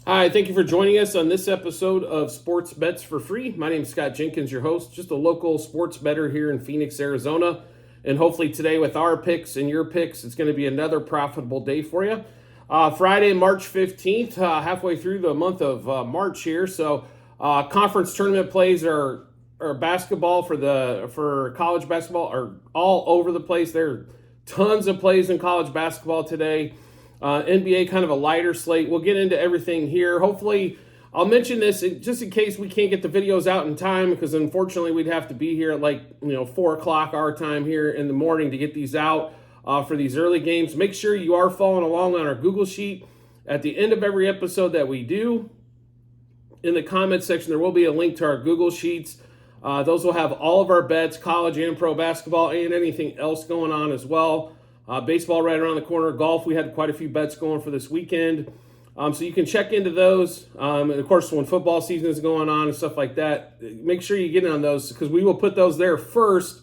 Hi, thank you for joining us on this episode of Sports Bets for Free. My name is Scott Jenkins, your host, just a local sports bettor here in Phoenix, Arizona. And hopefully today with our picks and your picks, it's going to be another profitable day for you. Friday, March 15th, halfway through the month of March here. So conference tournament plays are basketball for college basketball are all over the place. There are tons of plays in college basketball today. NBA kind of a lighter slate. We'll get into everything here. Hopefully, I'll mention this just in case we can't get the videos out in time, because unfortunately we'd have to be here at 4 o'clock our time here in the morning to get these out for these early games. Make sure you are following along on our Google Sheet. At the end of every episode that we do, in the comments section, there will be a link to our Google Sheets. Those will have all of our bets, college and pro basketball, and anything else going on as well. Baseball right around the corner. Golf, we had quite a few bets going for this weekend. So you can check into those. And of course, when football season is going on and stuff like that, make sure you get in on those, because we will put those there first.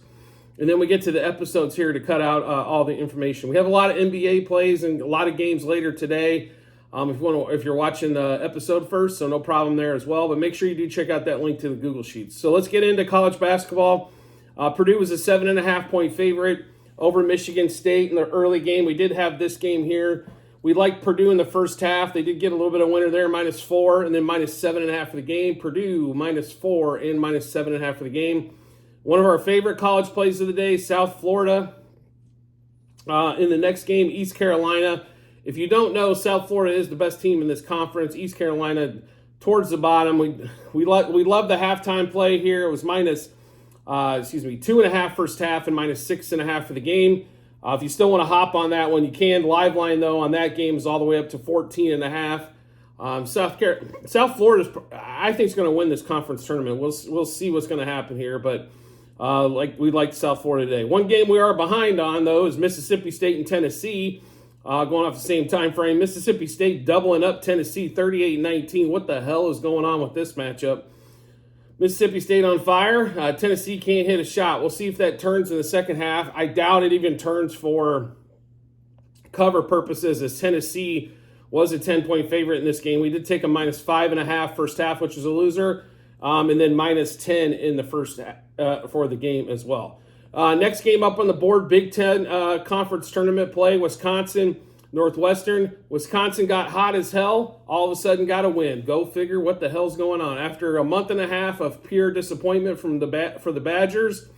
And then we get to the episodes here to cut out all the information. We have a lot of NBA plays and a lot of games later today. If you're watching the episode first, so no problem there as well. But make sure you do check out that link to the Google Sheets. So let's get into college basketball. Purdue was a 7.5-point favorite over Michigan State in the early game. We did have this game here. We liked Purdue in the first half. They did get a little bit of winner there, -4, and then -7.5 for the game. Purdue -4 and -7.5 for the game. One of our favorite college plays of the day, South Florida. In the next game, East Carolina. If you don't know, South Florida is the best team in this conference. East Carolina towards the bottom. We love the halftime play here. It was 2.5 first half and -6.5 for the game. If you still want to hop on that one, you can. Live line, though, on that game is all the way up to 14.5. South Florida, I think, is going to win this conference tournament. We'll see what's going to happen here, but we like South Florida today. One game we are behind on, though, is Mississippi State and Tennessee, going off the same time frame. Mississippi State doubling up Tennessee 38-19. What the hell is going on with this matchup? Mississippi State on fire. Tennessee can't hit a shot. We'll see if that turns in the second half. I doubt it even turns for cover purposes, as Tennessee was a 10-point favorite in this game. We did take a -5.5 first half, which was a loser, and then -10 in the first half for the game as well. Next game up on the board, Big Ten conference tournament play, Wisconsin Northwestern. Wisconsin got hot as hell, all of a sudden got a win. Go figure what the hell's going on. After a month and a half of pure disappointment for the Badgers,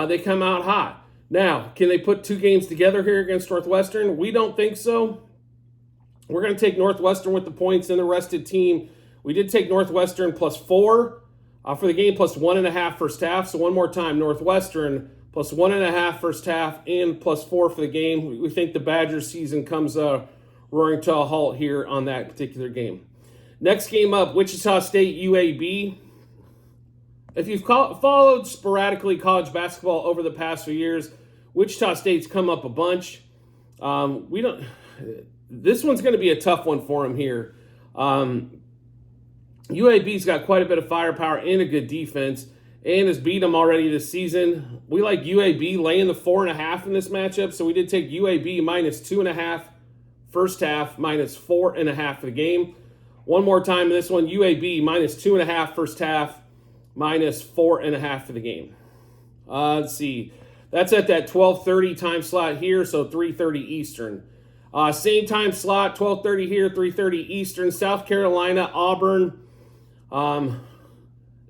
they come out hot. Now, can they put two games together here against Northwestern? We don't think so. We're going to take Northwestern with the points and the rested team. We did take Northwestern +4 for the game, +1.5 first half. So one more time, Northwestern +1.5 first half and +4 for the game. We think the Badgers season comes roaring to a halt here on that particular game. Next game up, Wichita State UAB. If you've followed sporadically college basketball over the past few years, Wichita State's come up a bunch. This one's going to be a tough one for them here. UAB's got quite a bit of firepower and a good defense, and has beat them already this season. We like UAB laying the 4.5 in this matchup, so we did take UAB -2.5 first half, -4.5 for the game. One more time in this one, UAB -2.5 first half, -4.5 for the game. Let's see. That's at that 12:30 time slot here, so 3:30 Eastern. Same time slot, 12:30 here, 3:30 Eastern. South Carolina, Auburn.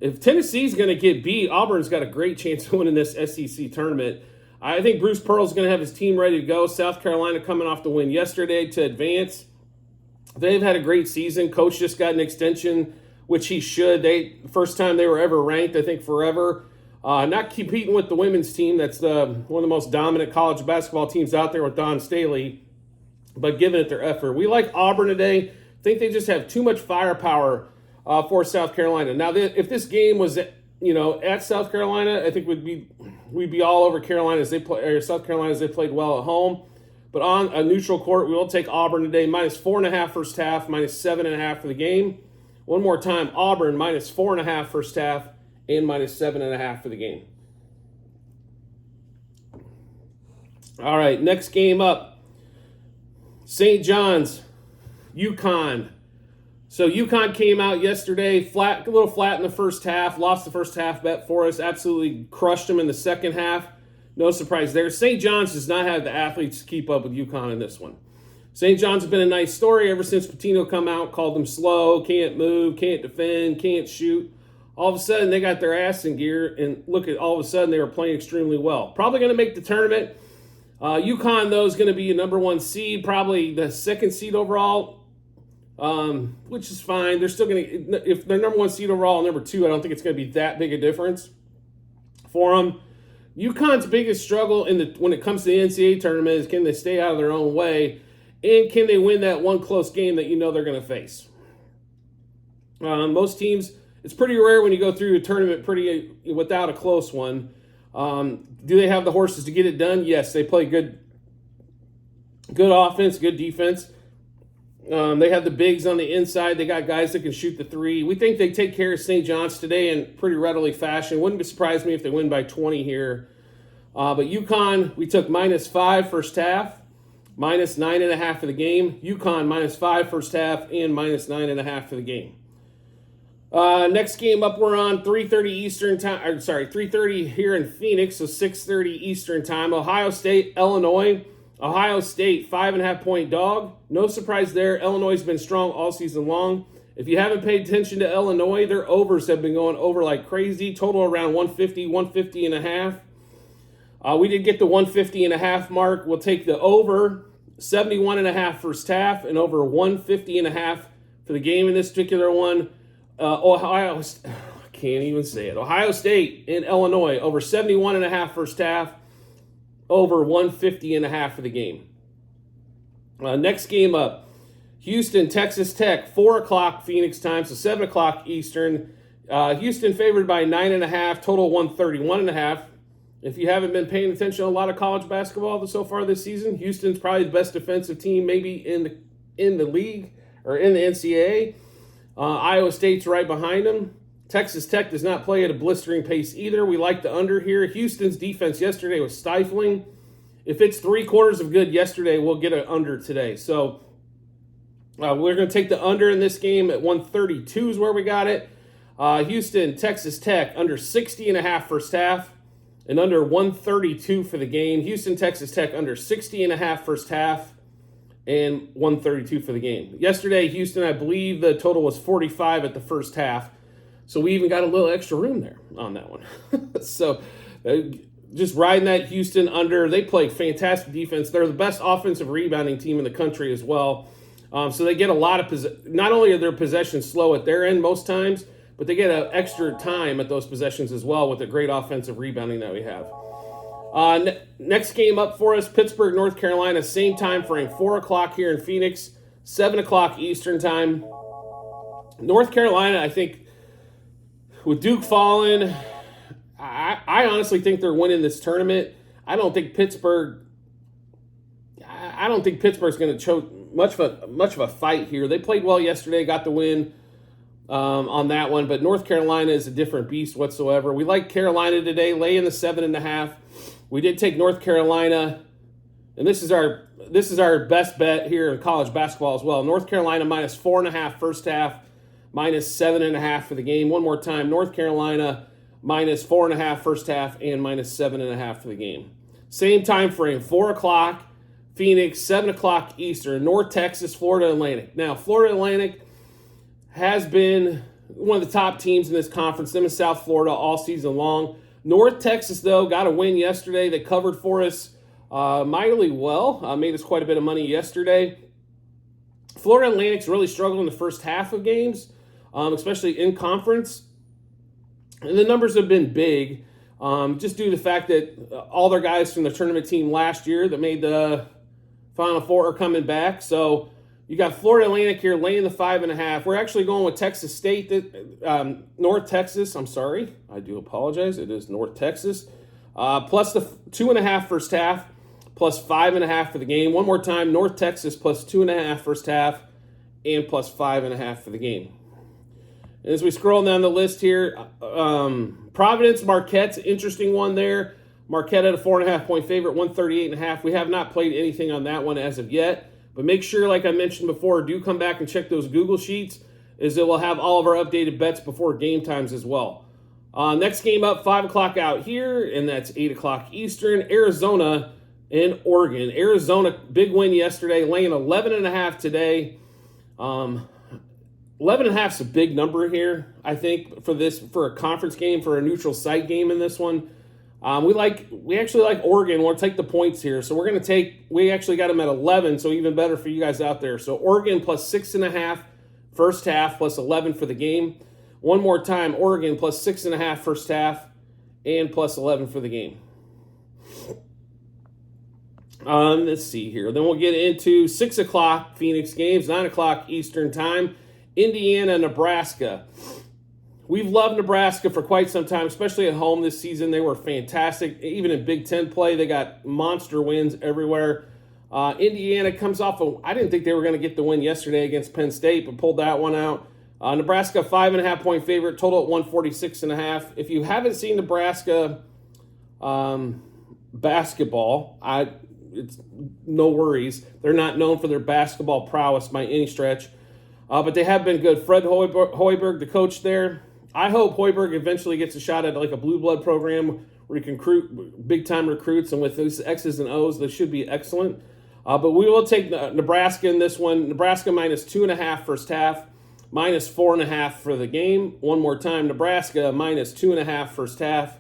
If Tennessee's going to get beat, Auburn's got a great chance of winning this SEC tournament. I think Bruce Pearl's going to have his team ready to go. South Carolina coming off the win yesterday to advance. They've had a great season. Coach just got an extension, which he should. First time they were ever ranked, I think, forever. Not competing with the women's team. That's one of the most dominant college basketball teams out there with Dawn Staley, but giving it their effort. We like Auburn today. I think they just have too much firepower for South Carolina. Now, if this game was at South Carolina, I think we'd be all over Carolina as they play, or South Carolina as they played well at home. But on a neutral court, we will take Auburn today, -4.5 first half, -7.5 for the game. One more time, Auburn -4.5 first half and -7.5 for the game. All right, next game up, St. John's, UConn. So UConn came out yesterday, a little flat in the first half, lost the first half bet for us, absolutely crushed them in the second half. No surprise there. St. John's does not have the athletes to keep up with UConn in this one. St. John's has been a nice story ever since Pitino come out, called them slow, can't move, can't defend, can't shoot. All of a sudden, they got their ass in gear, and look at all of a sudden, they were playing extremely well. Probably going to make the tournament. UConn, though, is going to be a number 1 seed, probably the 2nd seed overall, which is fine. They're still going to, if they're number 1 seed overall and number 2, I don't think it's going to be that big a difference for them. UConn's biggest struggle when it comes to the NCAA tournament is, can they stay out of their own way, and can they win that one close game that you know they're going to face? Most teams, it's pretty rare when you go through a tournament without a close one. Do they have the horses to get it done? Yes, they play good offense, good defense. They have the bigs on the inside. They got guys that can shoot the three. We think they take care of St. John's today in pretty readily fashion. Wouldn't surprise me if they win by 20 here. But UConn, we took -5 first half, -9.5 for the game. UConn -5 first half and -9.5 for the game. Next game up, we're on 3:30 Eastern time. 3:30 here in Phoenix, so 6:30 Eastern time. Ohio State, Illinois. Ohio State, 5.5-point dog. No surprise there. Illinois has been strong all season long. If you haven't paid attention to Illinois, their overs have been going over like crazy. Total around 150, 150.5. We did get the 150.5 mark. We'll take the over 71.5 first half and over 150.5 for the game in this particular one. I can't even say it. Ohio State in Illinois, over 71.5 first half, over 150.5 for the game. Next game up, Houston, Texas Tech, 4 o'clock Phoenix time, so 7 o'clock Eastern. Houston favored by 9.5, total 131.5. If you haven't been paying attention to a lot of college basketball so far this season, Houston's probably the best defensive team maybe in the league or in the NCAA. Iowa State's right behind them. Texas Tech does not play at a blistering pace either. We like the under here. Houston's defense yesterday was stifling. If it's 3/4 of good yesterday, we'll get an under today. So we're going to take the under in this game at 132 is where we got it. Houston, Texas Tech, under 60.5 first half and under 132 for the game. Houston, Texas Tech, under 60.5 first half and 132 for the game. Yesterday, Houston, I believe the total was 45 at the first half. So we even got a little extra room there on that one. So just riding that Houston under. They play fantastic defense. They're the best offensive rebounding team in the country as well. So they get a lot of not only are their possessions slow at their end most times, but they get an extra time at those possessions as well with the great offensive rebounding that we have. Next game up for us, Pittsburgh, North Carolina, same time frame, 4 o'clock here in Phoenix, 7 o'clock Eastern time. North Carolina, I think, with Duke falling, I honestly think they're winning this tournament. I don't think Pittsburgh's going to choke much of a fight here. They played well yesterday, got the win on that one, but North Carolina is a different beast whatsoever. We like Carolina today, lay in the 7.5. We did take North Carolina, and this is our best bet here in college basketball as well. North Carolina -4.5 first half, -7.5 for the game. One more time, North Carolina -4.5 first half and -7.5 for the game. Same time frame, 4 o'clock Phoenix, 7 o'clock Eastern, North Texas, Florida Atlantic. Now, Florida Atlantic has been one of the top teams in this conference, them in South Florida all season long. North Texas, though, got a win yesterday. They covered for us mightily well, made us quite a bit of money yesterday. Florida Atlantic's really struggled in the first half of games, especially in conference. And the numbers have been big, just due to the fact that all their guys from the tournament team last year that made the Final Four are coming back. So you got Florida Atlantic here laying the 5.5. We're actually going with Texas State, North Texas. I'm sorry. I do apologize. It is North Texas. Plus the 2.5 first half, plus 5.5 for the game. One more time, North Texas plus 2.5 first half and plus 5.5 for the game. And as we scroll down the list here, Providence, Marquette's an interesting one there. Marquette at a 4.5-point favorite, 138.5. We have not played anything on that one as of yet. But make sure, like I mentioned before, do come back and check those Google Sheets. is it will have all of our updated bets before game times as well. Next game up, 5 o'clock out here, and that's 8 o'clock Eastern, Arizona and Oregon. Arizona, big win yesterday, laying 11.5 today. 11.5 is a big number here, I think, for a conference game, for a neutral site game in this one. We actually like Oregon. We'll take the points here. So we actually got them at 11, so even better for you guys out there. So Oregon plus 6.5 first half, plus 11 for the game. One more time, Oregon plus 6.5 first half and plus 11 for the game. Let's see here. Then we'll get into 6 o'clock Phoenix games, 9 o'clock Eastern time. Indiana, Nebraska. We've loved Nebraska for quite some time, especially at home this season. They were fantastic. Even in Big Ten play, they got monster wins everywhere. Indiana comes off I didn't think they were going to get the win yesterday against Penn State, but pulled that one out. Nebraska, 5.5 point favorite, total at 146.5. If you haven't seen Nebraska basketball, it's no worries. They're not known for their basketball prowess by any stretch, but they have been good. Fred Hoiberg, the coach there. I hope Hoiberg eventually gets a shot at like a blue blood program where he can recruit big-time recruits, and with those X's and O's, they should be excellent. But we will take Nebraska in this one. Nebraska minus 2.5 first half, minus 4.5 for the game. One more time, Nebraska minus 2.5 first half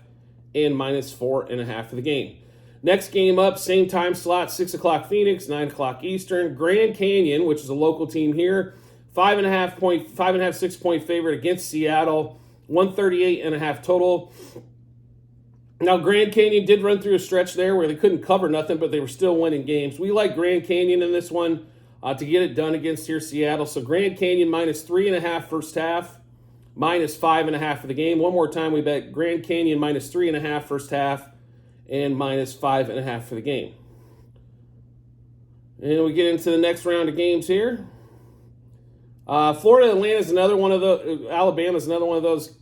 and minus 4.5 for the game. Next game up, same time slot, 6 o'clock Phoenix, 9 o'clock Eastern. Grand Canyon, which is a local team here, 5.5, 6 point favorite against Seattle, 138.5 total. Now, Grand Canyon did run through a stretch there where they couldn't cover nothing, but they were still winning games. We like Grand Canyon in this one to get it done against here Seattle. So Grand Canyon minus 3.5 first half, minus 5.5 for the game. One more time, we bet Grand Canyon minus 3.5 first half and minus 5.5 for the game. And we get into the next round of games here. Florida Atlanta is another one of the. Alabama is another one of those.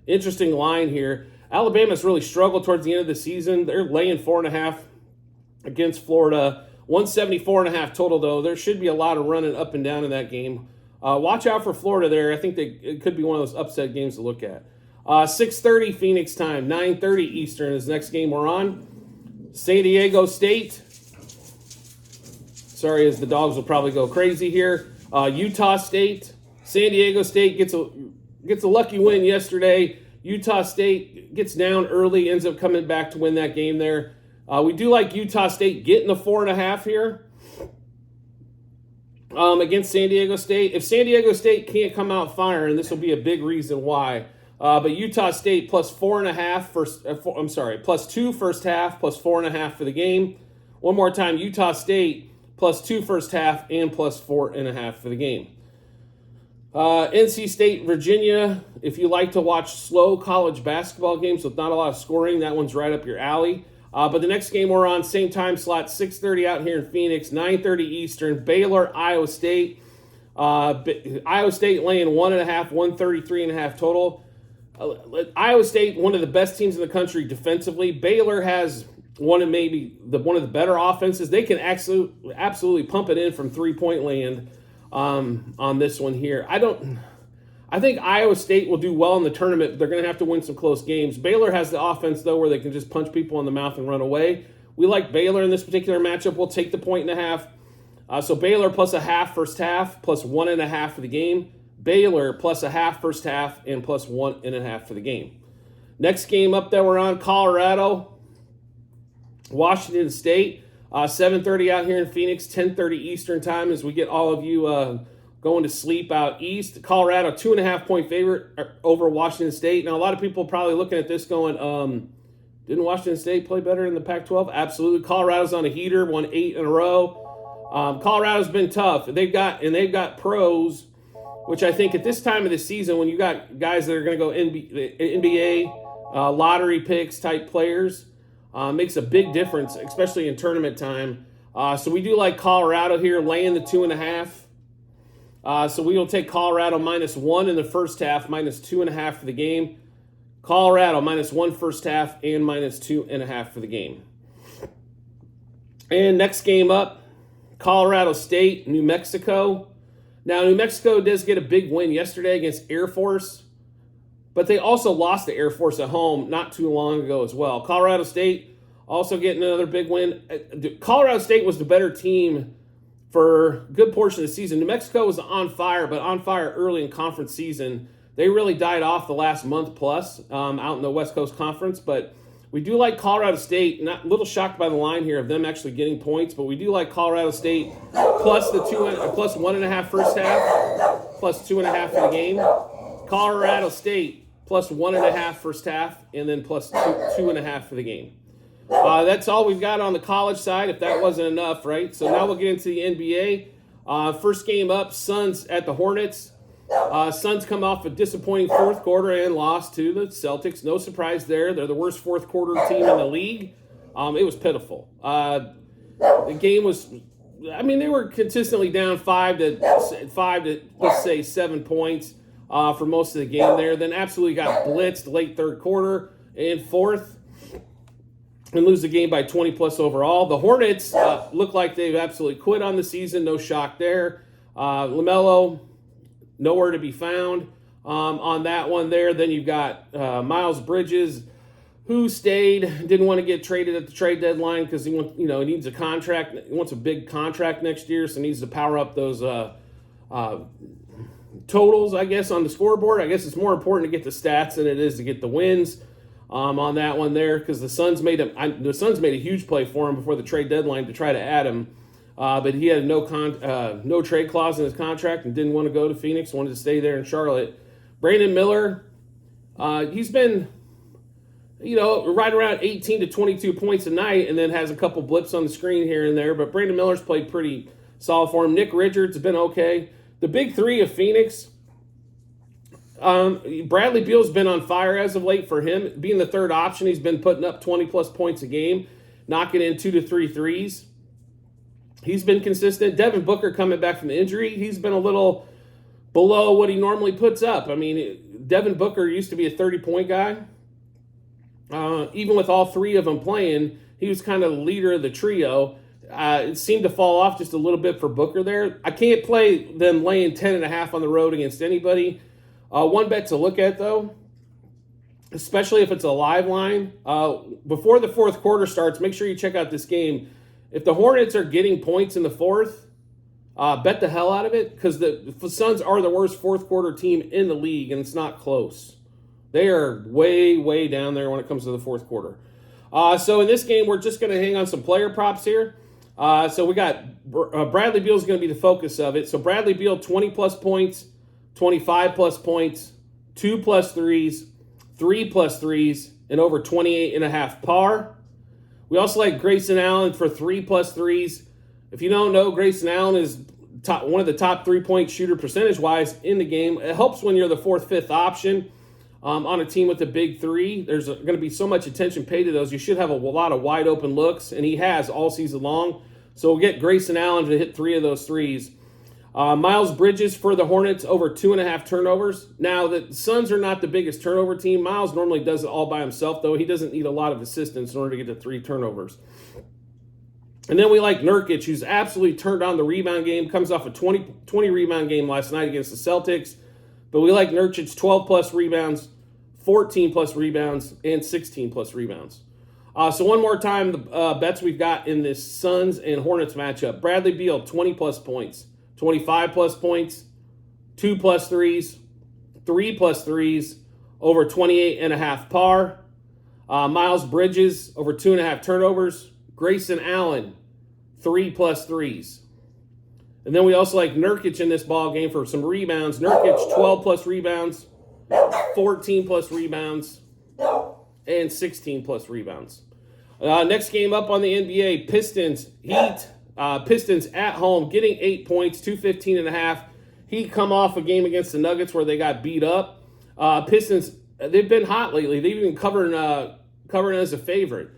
Interesting line here. Alabama's really struggled towards the end of the season. They're laying 4.5 against Florida. 174.5 total, though. There should be a lot of running up and down in that game. Watch out for Florida there. I think it could be one of those upset games to look at. 6:30 Phoenix time, 9:30 Eastern is the next game we're on. San Diego State. Sorry, as the dogs will probably go crazy here. Utah State. San Diego State gets a lucky win yesterday. Utah State gets down early, ends up coming back to win that game there. We do like Utah State getting the 4.5 here against San Diego State. If San Diego State can't come out firing, this will be a big reason why. But Utah State plus 4.5 plus 2 first half, plus 4.5 for the game. One more time, Utah State plus 2 first half and plus 4.5 for the game. NC State, Virginia. If you like to watch slow college basketball games with not a lot of scoring, that one's right up your alley. But the next game we're on, same time slot, 6:30 out here in Phoenix, 9:30 Eastern. Baylor, Iowa State. Iowa State laying 1.5, 133.5 total. Iowa State, one of the best teams in the country defensively. Baylor has one of the better offenses. They can absolutely pump it in from 3-point land on this one here. I think Iowa State will do well in the tournament. They're going to have to win some close games. Baylor has the offense, though, where they can just punch people in the mouth and run away. We like Baylor in this particular matchup. We'll take the 1.5. So Baylor plus 1/2 first half, plus 1.5 for the game. Baylor plus 1/2 first half and plus 1.5 for the game. Next game up that we're on, Colorado, Washington State. 7:30 out here in Phoenix, 10:30 Eastern time as we get all of you going to sleep out east. Colorado, 2.5 point favorite over Washington State. Now, a lot of people probably looking at this going, didn't Washington State play better in the Pac-12? Absolutely. Colorado's on a heater, won 8 in a row. Colorado's been tough. They've got pros, which I think at this time of the season, when you got guys that are going to go NBA lottery picks type players, makes a big difference, especially in tournament time. So we do like Colorado here, laying the 2.5. So we will take Colorado minus 1 in the first half, minus 2.5 for the game. Colorado minus 1 first half and minus 2.5 for the game. And next game up, Colorado State, New Mexico. Now, New Mexico does get a big win yesterday against Air Force, but they also lost to Air Force at home not too long ago as well. Colorado State also getting another big win. Colorado State was the better team for a good portion of the season. New Mexico was on fire, but on fire early in conference season. They really died off the last month plus out in the West Coast Conference, but we do like Colorado State. Not a little shocked by the line here of them actually getting points, but we do like Colorado State plus 1.5 first half, plus 2.5 for the game. Colorado State plus 1.5 first half, and then plus 2.5 for the game. That's all we've got on the college side, if that wasn't enough, right? So now we'll get into the NBA. First game up, Suns at the Hornets. Suns come off a disappointing fourth quarter and lost to the Celtics. No surprise there. They're the worst fourth quarter team in the league. It was pitiful. The game was, they were consistently down 5 to let's say 7 points for most of the game there. Then absolutely got blitzed late third quarter and fourth and lose the game by 20 plus overall. The Hornets look like they've absolutely quit on the season. No shock there. LaMelo, nowhere to be found on that one there. Then you've got Miles Bridges, who stayed, didn't want to get traded at the trade deadline because he needs a contract. He wants a big contract next year, so he needs to power up those totals, I guess, on the scoreboard. I guess it's more important to get the stats than it is to get the wins on that one there, because the Suns made a huge play for him before the trade deadline to try to add him. But he had no trade clause in his contract and didn't want to go to Phoenix, wanted to stay there in Charlotte. Brandon Miller, he's been, right around 18 to 22 points a night and then has a couple blips on the screen here and there. But Brandon Miller's played pretty solid for him. Nick Richards has been okay. The big three of Phoenix, Bradley Beal's been on fire as of late for him. Being the third option, he's been putting up 20-plus points a game, knocking in 2 to 3 threes. He's been consistent. Devin Booker coming back from the injury. He's been a little below what he normally puts up. Devin Booker used to be a 30-point guy. Even with all three of them playing, he was kind of the leader of the trio. It seemed to fall off just a little bit for Booker there. I can't play them laying 10.5 on the road against anybody. One bet to look at, though, especially if it's a live line, before the fourth quarter starts, make sure you check out this game. If the Hornets are getting points in the fourth, bet the hell out of it, because the Suns are the worst fourth quarter team in the league, and it's not close. They are way, way down there when it comes to the fourth quarter. So in this game, we're just going to hang on some player props here. So we got Bradley Beal is going to be the focus of it. So Bradley Beal, 20-plus points, 25-plus points, 2-plus threes, 3-plus threes, and over 28.5 par. We also like Grayson Allen for 3-plus threes. If you don't know, Grayson Allen is one of the top three-point shooter percentage-wise in the game. It helps when you're the fourth, fifth option on a team with a big three. There's going to be so much attention paid to those. You should have a lot of wide-open looks, and he has all season long. So we'll get Grayson Allen to hit 3 of those threes. Miles Bridges for the Hornets, over 2.5 turnovers. Now, the Suns are not the biggest turnover team. Miles normally does it all by himself, though. He doesn't need a lot of assistance in order to get to 3 turnovers. And then we like Nurkic, who's absolutely turned on the rebound game. Comes off a 20 rebound game last night against the Celtics. But we like Nurkic, 12-plus rebounds, 14-plus rebounds, and 16-plus rebounds. So one more time, the bets we've got in this Suns and Hornets matchup. Bradley Beal, 20-plus points. 25-plus points, 2-plus threes, 3-plus threes, over 28.5 par. Miles Bridges, over 2.5 turnovers. Grayson Allen, 3-plus threes. And then we also like Nurkic in this ball game for some rebounds. Nurkic, 12-plus rebounds, 14-plus rebounds, and 16-plus rebounds. Next game up on the NBA, Pistons, Heat. Pistons at home, getting 8 points, 215.5. Heat come off a game against the Nuggets where they got beat up. Pistons, they've been hot lately. They've been covering as a favorite.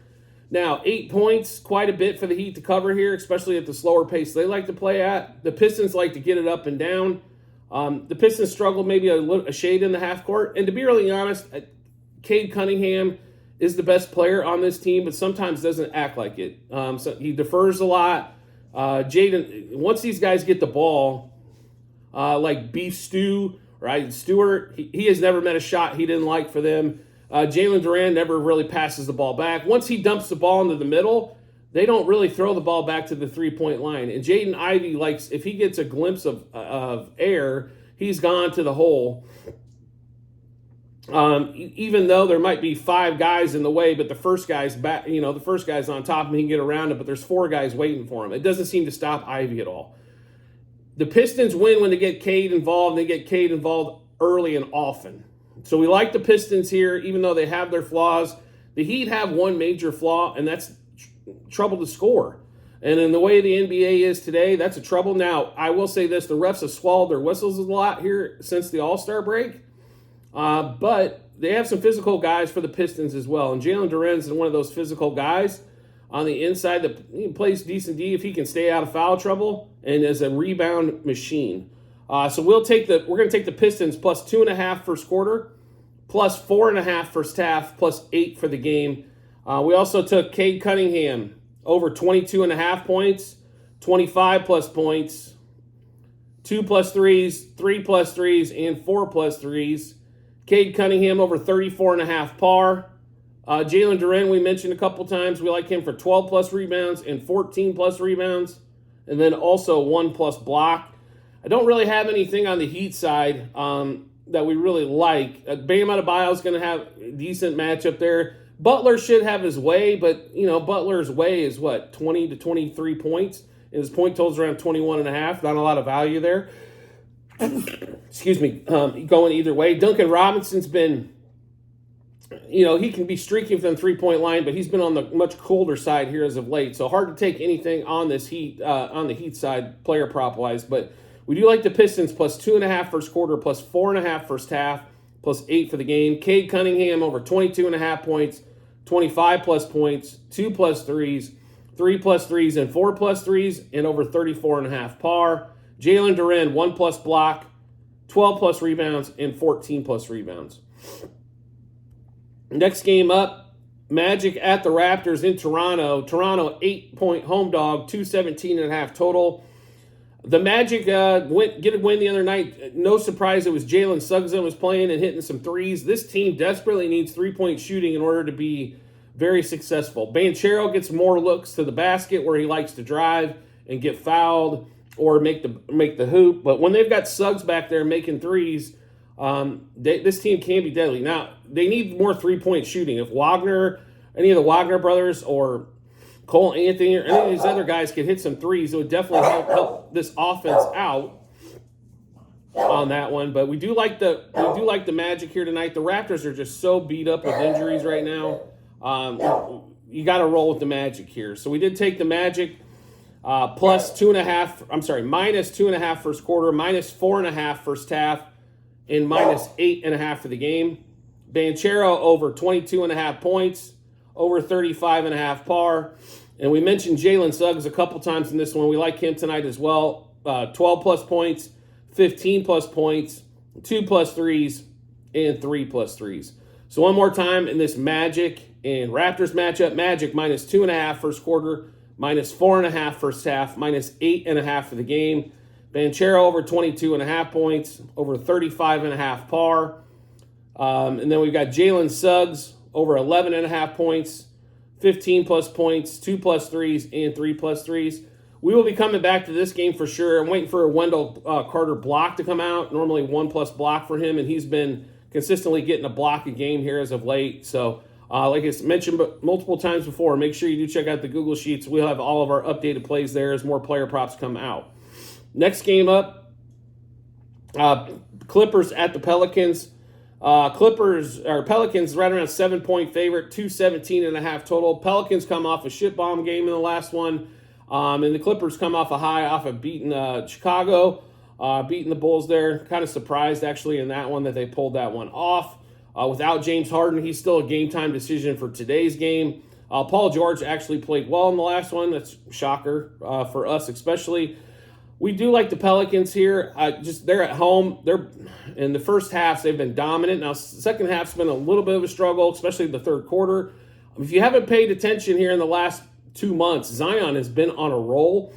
Now, 8 points, quite a bit for the Heat to cover here, especially at the slower pace they like to play at. The Pistons like to get it up and down. The Pistons struggle maybe a shade in the half court. And to be really honest, Cade Cunningham is the best player on this team, but sometimes doesn't act like it. So he defers a lot. Jaden, once these guys get the ball, like beef stew, right? Stewart, he has never met a shot he didn't like for them. Jalen Duren never really passes the ball back. Once he dumps the ball into the middle, they don't really throw the ball back to the three-point line. And Jaden Ivey likes, if he gets a glimpse of air, he's gone to the hole. Even though there might be 5 guys in the way, but the first guy's back, the first guy's on top and he can get around it, but there's 4 guys waiting for him. It doesn't seem to stop Ivey at all. The Pistons win when they get Cade involved. They get Cade involved early and often. So we like the Pistons here, even though they have their flaws. The Heat have one major flaw, and that's trouble to score. And in the way the NBA is today, that's a trouble. Now, I will say this, the refs have swallowed their whistles a lot here since the All-Star break. But they have some physical guys for the Pistons as well. And Jalen Duren's one of those physical guys on the inside that he plays decent D if he can stay out of foul trouble and is a rebound machine. So we're going to take the Pistons plus 2.5 first quarter, plus 4.5 first half, plus 8 for the game. We also took Cade Cunningham over 22.5 points, 25 plus points, 2 plus threes, 3 plus threes, and 4 plus threes. Cade Cunningham over 34.5 par. Jalen Duren, we mentioned a couple times. We like him for 12 plus rebounds and 14 plus rebounds. And then also 1 plus block. I don't really have anything on the Heat side that we really like. Bam Adebayo is going to have a decent matchup there. Butler should have his way, but, Butler's way is 20 to 23 points. And his point total's around 21.5. Not a lot of value there. Excuse me, going either way. Duncan Robinson's been, he can be streaking from the three-point line, but he's been on the much colder side here as of late. So hard to take anything on this Heat, on the Heat side, player prop-wise. But we do like the Pistons plus 2.5 first quarter, plus 4.5 first half, plus 8 for the game. Cade Cunningham over 22.5 points, 25 plus points, 2 plus threes, 3 plus threes, and 4 plus threes, and over 34.5 par. Jalen Duren, 1 plus block, 12 plus rebounds, and 14 plus rebounds. Next game up, Magic at the Raptors in Toronto. Toronto, 8-point home dog, 217.5 total. The Magic get a win the other night. No surprise it was Jalen Suggs that was playing and hitting some threes. This team desperately needs three-point shooting in order to be very successful. Banchero gets more looks to the basket where he likes to drive and get fouled or make the hoop. But when they've got Suggs back there making threes, this team can be deadly. Now, they need more three-point shooting. If any of the Wagner brothers or Cole Anthony or any of these other guys could hit some threes, it would definitely help this offense out on that one. But we do like the Magic here tonight. The Raptors are just so beat up with injuries right now. You got to roll with the Magic here. So we did take the Magic. Minus 2.5 first quarter, minus 4.5 first half, and minus 8.5 for the game. Banchero over 22.5 points, over 35.5 par. And we mentioned Jalen Suggs a couple times in this one. We like him tonight as well. 12 plus points, 15 plus points, 2 plus threes, and 3 plus threes. So one more time in this Magic and Raptors matchup, Magic minus 2.5 first quarter, minus 4.5 first half, minus 8.5 for the game. Banchero over 22.5 points, over 35.5 par. And then we've got Jalen Suggs over 11.5 points, 15 plus points, 2 plus threes, and 3 plus threes. We will be coming back to this game for sure. I'm waiting for a Wendell Carter block to come out. Normally 1 plus block for him, and he's been consistently getting a block a game here as of late. So like I mentioned multiple times before, make sure you do check out the Google Sheets. We'll have all of our updated plays there as more player props come out. Next game up, Clippers at the Pelicans. Pelicans right around 7-point favorite, 217.5 total. Pelicans come off a shit bomb game in the last one, and the Clippers come off a high off of beating Chicago, beating the Bulls there. Kind of surprised actually in that one that they pulled that one off. Without James Harden, he's still a game-time decision for today's game. Paul George actually played well in the last one. That's a shocker for us especially. We do like the Pelicans here. They're at home. They're in the first half, they've been dominant. Now, second half's been a little bit of a struggle, especially the third quarter. If you haven't paid attention here in the last 2 months, Zion has been on a roll.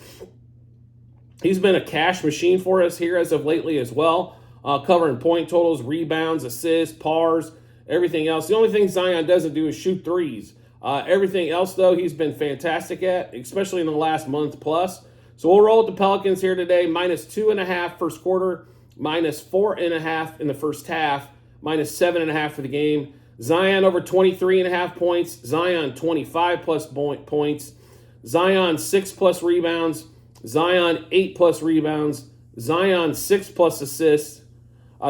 He's been a cash machine for us here as of lately as well, covering point totals, rebounds, assists, pars, everything else. The only thing Zion doesn't do is shoot threes. Everything else, though, he's been fantastic at, especially in the last month plus. So we'll roll with the Pelicans here today. -2.5 first quarter, -4.5 in the first half, -7.5 for the game. Zion over 23.5 points. Zion 25+ points. Zion 6+ rebounds. Zion 8+ rebounds. Zion 6+ assists.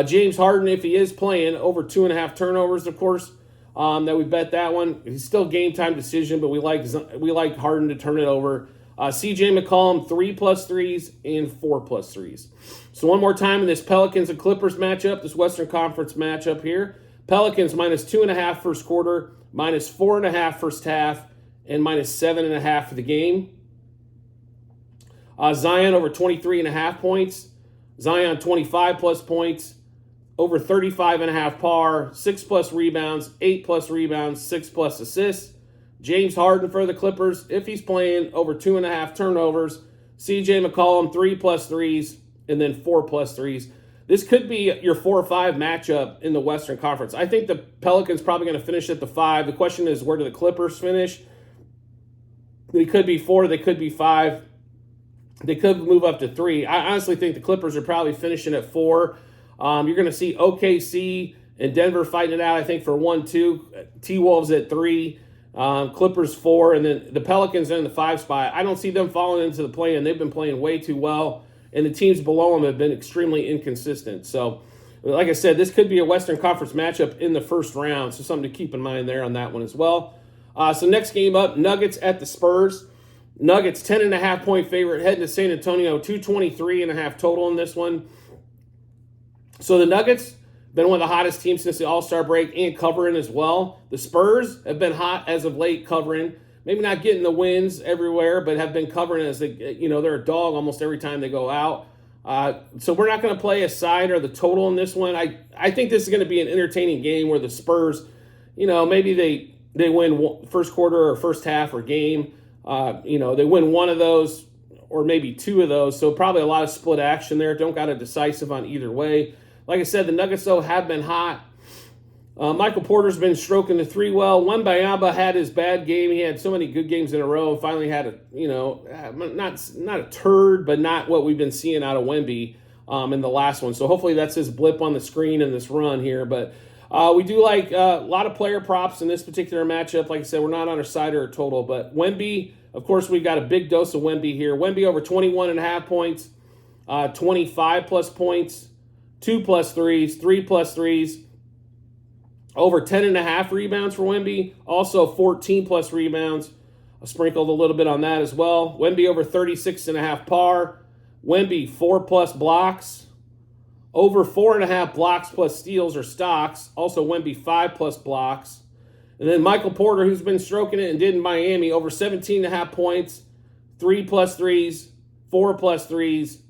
James Harden, if he is playing, over 2.5 turnovers, of course. That we bet that one. He's still game time decision, but we like Harden to turn it over. CJ McCollum 3+ threes and 4+ threes. So one more time in this Pelicans and Clippers matchup, this Western Conference matchup here. Pelicans -2.5 first quarter, -4.5 first half, and -7.5 for the game. Zion over 23.5 points. Zion 25+ points. Over 35.5 par, 6+ rebounds, 8+ rebounds, 6+ assists. James Harden for the Clippers, if he's playing, over 2.5 turnovers. CJ McCollum 3+ threes, and then 4+ threes. This could be your 4 or 5 matchup in the Western Conference. I think the Pelicans probably going to finish at the 5. The question is, where do the Clippers finish? They could be 4, they could be 5. They could move up to 3. I honestly think the Clippers are probably finishing at 4. You're going to see OKC and Denver fighting it out, I think, for 1-2. T-Wolves at 3. Clippers 4. And then the Pelicans in the 5 spot. I don't see them falling into the play-in. They've been playing way too well. And the teams below them have been extremely inconsistent. So, like I said, this could be a Western Conference matchup in the first round. So something to keep in mind there on that one as well. So next game up, Nuggets at the Spurs. Nuggets 10.5 point favorite heading to San Antonio. 223.5 total in this one. So the Nuggets been one of the hottest teams since the All-Star break and covering as well. The Spurs have been hot as of late covering. Maybe not getting the wins everywhere, but have been covering as they're a dog almost every time they go out. So we're not going to play a side or the total in this one. I think this is going to be an entertaining game where the Spurs, maybe they win first quarter or first half or game. They win one of those or maybe 2 of those. So probably a lot of split action there. Don't got a decisive on either way. Like I said, the Nuggets, though, have been hot. Michael Porter's been stroking the 3 well. Wembanyama had his bad game. He had so many good games in a row and finally had not a turd, but not what we've been seeing out of Wemby in the last one. So hopefully that's his blip on the screen in this run here. But we do like a lot of player props in this particular matchup. Like I said, we're not on a side or a total. But Wemby, of course, we've got a big dose of Wemby here. Wemby over 21.5 points, 25+ points, 2+ threes, 3+ threes. Over 10.5 rebounds for Wemby. Also 14+ rebounds. I sprinkled a little bit on that as well. Wemby over 36.5 par. Wemby 4+ blocks. Over 4.5 blocks plus steals or stocks. Also Wemby 5+ blocks. And then Michael Porter, who's been stroking it and did in Miami, over 17.5 points, 3+ threes, 4+ threes,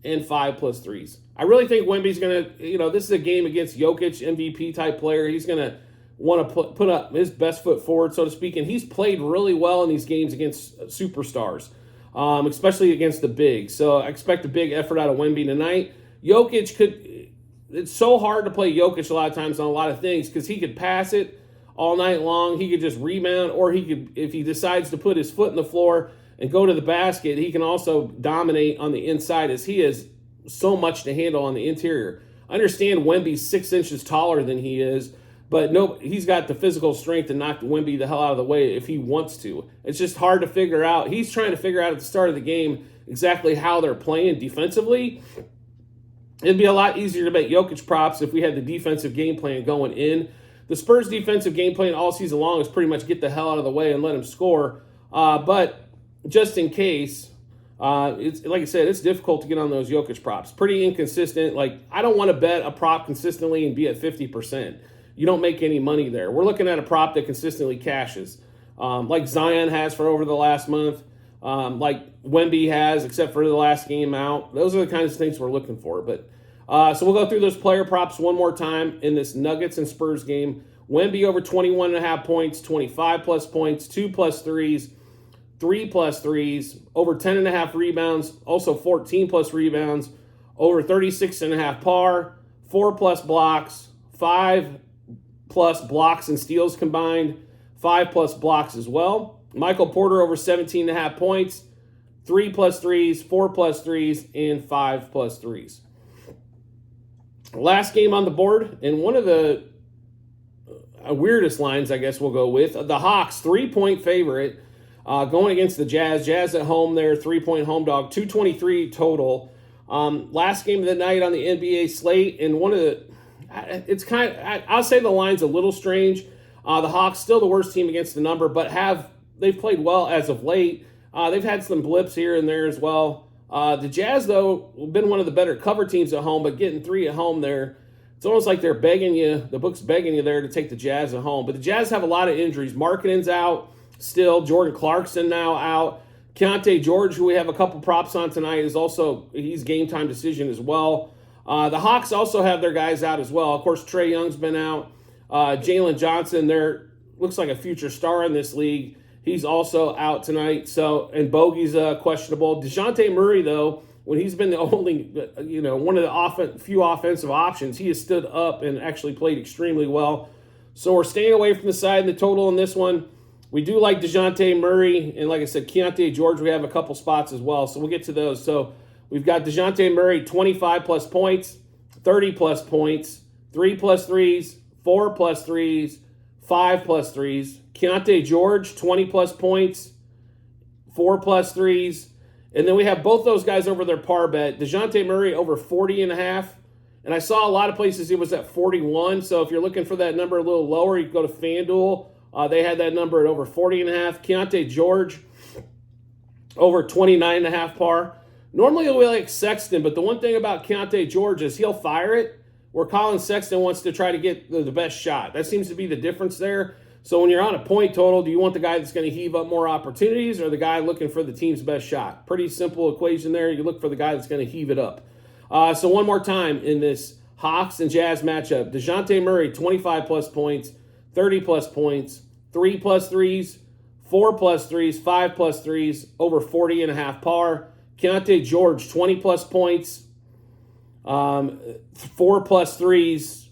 and 5+ threes. I really think Wemby's going to, this is a game against Jokic, MVP type player. He's going to want to put up his best foot forward, so to speak. And he's played really well in these games against superstars, especially against the big. So I expect a big effort out of Wemby tonight. Jokic it's so hard to play Jokic a lot of times on a lot of things because he could pass it all night long. He could just rebound, or he could, if he decides to put his foot in the floor and go to the basket, he can also dominate on the inside as he is so much to handle on the interior. I understand Wemby's 6 inches taller than he is, but no, he's got the physical strength to knock Wemby the hell out of the way if he wants to. It's just hard to figure out. He's trying to figure out at the start of the game exactly how they're playing defensively. It'd be a lot easier to bet Jokic props if we had the defensive game plan going in. The Spurs' defensive game plan all season long is pretty much get the hell out of the way and let him score. But just in case, it's like I said, it's difficult to get on those Jokic props. Pretty inconsistent. Like, I don't want to bet a prop consistently and be at 50%. You don't make any money there. We're looking at a prop that consistently cashes, like Zion has for over the last month, like Wemby has, except for the last game out. Those are the kinds of things we're looking for. But so we'll go through those player props one more time in this Nuggets and Spurs game. Wemby over 21.5 points, 25+ points, 2+ threes, 3 plus threes, over 10.5 rebounds, also 14 plus rebounds, over 36.5 par, 4 plus blocks, 5 plus blocks and steals combined, 5 plus blocks as well. Michael Porter over 17.5 points, 3 plus threes, 4 plus threes, and 5 plus threes. Last game on the board, and one of the weirdest lines, I guess we'll go with, the Hawks, 3-point favorite, going against the Jazz. Jazz at home there, 3-point home dog, 223 total. Last game of the night on the NBA slate, and one of the, I'll say the line's a little strange. The Hawks still the worst team against the number, but they've played well as of late. They've had some blips here and there as well. The Jazz, though, have been one of the better cover teams at home, but getting 3 at home there, it's almost like they're begging you, the book's begging you there to take the Jazz at home. But the Jazz have a lot of injuries. Markkanen's out still. Jordan Clarkson now out. Keontae George, who we have a couple props on tonight, he's game time decision as well. The Hawks also have their guys out as well. Of course, Trae Young's been out. Jalen Johnson, looks like a future star in this league. He's also out tonight. And Bogey's questionable. DeJounte Murray, though, when he's been the only, one of the few offensive options, he has stood up and actually played extremely well. So we're staying away from the side and the total in this one. We do like DeJounte Murray, and like I said, Keontae George, we have a couple spots as well, so we'll get to those. So we've got DeJounte Murray, 25 plus points, 30 plus points, 3 plus threes, 4 plus threes, 5 plus threes. Keontae George, 20 plus points, 4 plus threes. And then we have both those guys over their par bet. DeJounte Murray over 40.5. And I saw a lot of places it was at 41. So if you're looking for that number a little lower, you can go to FanDuel. They had that number at over 40.5. Keontae George over 29.5 par. Normally it'll be like Sexton, but the one thing about Keontae George is he'll fire it, where Colin Sexton wants to try to get the best shot. That seems to be the difference there. So when you're on a point total, do you want the guy that's going to heave up more opportunities or the guy looking for the team's best shot? Pretty simple equation there. You look for the guy that's going to heave it up. So one more time in this Hawks and Jazz matchup. DeJounte Murray, 25 plus points, 30 plus points, 3 plus threes, 4 plus threes, 5 plus threes, over 40.5 par. Keontae George, 20 plus points, 4 plus threes,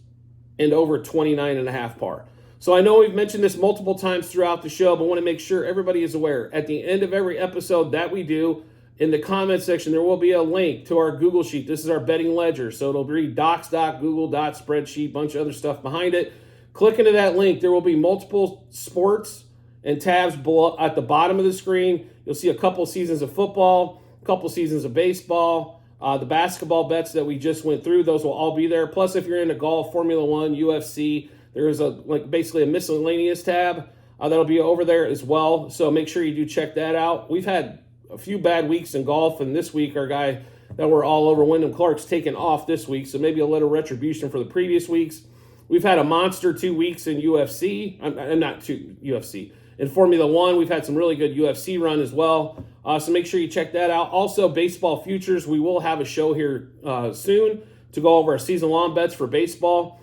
and over 29.5 par. So I know we've mentioned this multiple times throughout the show, but want to make sure everybody is aware. At the end of every episode that we do, in the comment section, there will be a link to our Google Sheet. This is our betting ledger. So it'll be docs.google.spreadsheet, bunch of other stuff behind it. Click into that link. There will be multiple sports and tabs below at the bottom of the screen. You'll see a couple seasons of football, a couple seasons of baseball, the basketball bets that we just went through. Those will all be there. Plus, if you're into golf, Formula One, UFC, there is basically a miscellaneous tab that'll be over there as well. So make sure you do check that out. We've had a few bad weeks in golf, and this week our guy that we're all over, Wyndham Clark's taken off this week, so maybe a little retribution for the previous weeks. We've had a monster 2 weeks in UFC, in Formula One. We've had some really good UFC run as well, so make sure you check that out. Also, baseball futures, we will have a show here soon to go over our season-long bets for baseball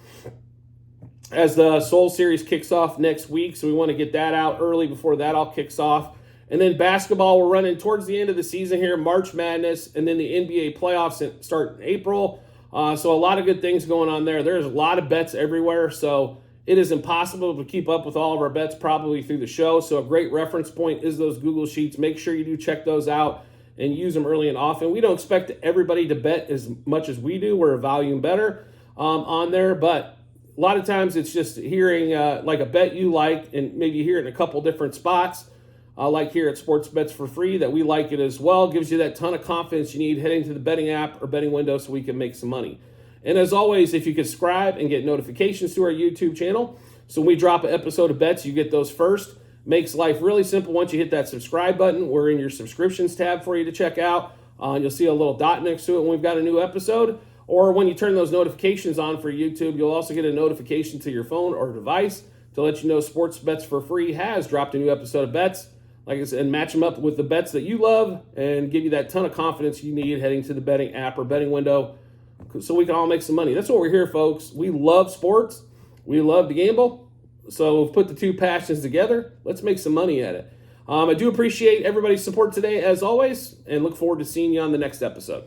as the Soul Series kicks off next week, so we want to get that out early before that all kicks off. And then basketball, we're running towards the end of the season here, March Madness, and then the NBA playoffs start in April. So a lot of good things going on there. There's a lot of bets everywhere, so it is impossible to keep up with all of our bets probably through the show. So a great reference point is those Google Sheets. Make sure you do check those out and use them early and often. We don't expect everybody to bet as much as we do. We're a volume better on there, but a lot of times it's just hearing like a bet you like, and maybe you hear it in a couple different spots. Like here at Sports Bets for Free, that we like it as well. Gives you that ton of confidence you need heading to the betting app or betting window so we can make some money. And as always, if you could subscribe and get notifications to our YouTube channel, so when we drop an episode of bets, you get those first. Makes life really simple once you hit that subscribe button. We're in your subscriptions tab for you to check out. You'll see a little dot next to it when we've got a new episode. Or when you turn those notifications on for YouTube, you'll also get a notification to your phone or device to let you know Sports Bets for Free has dropped a new episode of bets. Like I said, and match them up with the bets that you love and give you that ton of confidence you need heading to the betting app or betting window so we can all make some money. That's what we're here, folks. We love sports. We love to gamble. So we've put the two passions together. Let's make some money at it. I do appreciate everybody's support today, as always, and look forward to seeing you on the next episode.